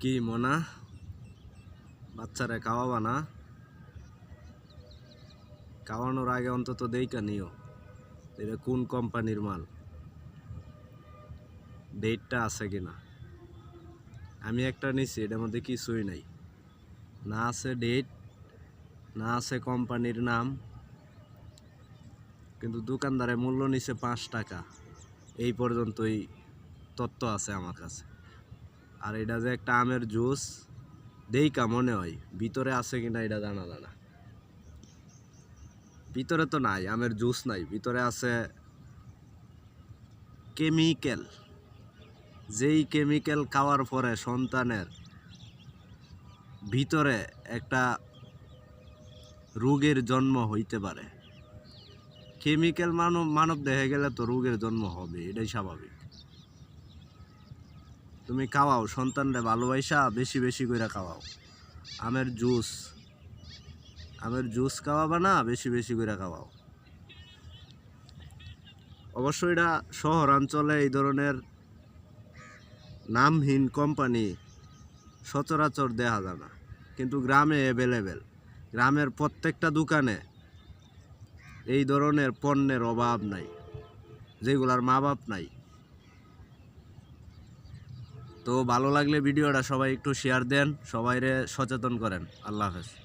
কি মনা বাচ্চারে খাওয়াবা না? খাওয়ানোর আগে অন্তত দেইকা নিও এটা কোন কোম্পানির মাল, ডেটটা আছে কিনা। আমি একটা নিছি, এটার মধ্যে কিছুই নাই, না আছে ডেট, না আছে কোম্পানির নাম, কিন্তু দোকানদারে মূল্য নিছে 5 টাকা। এই পর্যন্তই তথ্য আছে আমার কাছে। আর এটা যে একটা আমের জুস, দেইকা মনে হয় ভিতরে আছে কিনা এটা জানা যায় না। ভিতরে তো নাই, আমের জুস নাই, ভিতরে আছে কেমিক্যাল। যেই কেমিক্যাল খাওয়ার পরে সন্তানের ভিতরে একটা রোগের জন্ম হইতে পারে। কেমিক্যাল মানব দেহে গেলে তো রোগের জন্ম হবে, এটাই স্বাভাবিক। তুমি খাওয়াও, সন্তানরে ভালোবাসা বেশি বেশি করে খাওয়াও। আমের জুস খাওয়াবা না, বেশি বেশি করে খাওয়াও। অবশ্যই এটা শহরাঞ্চলে এই ধরনের নামহীন কোম্পানি সচরাচর দেখা যায় না, কিন্তু গ্রামে অ্যাভেলেবেল। গ্রামের প্রত্যেকটা দোকানে এই ধরনের পণ্যের অভাব নাই, যেগুলার মা বাপ নাই। তো ভালো লাগলে ভিডিওটা সবাই একটু শেয়ার দেন, সবাইরে সচেতন করেন। আল্লাহ হাফেজ।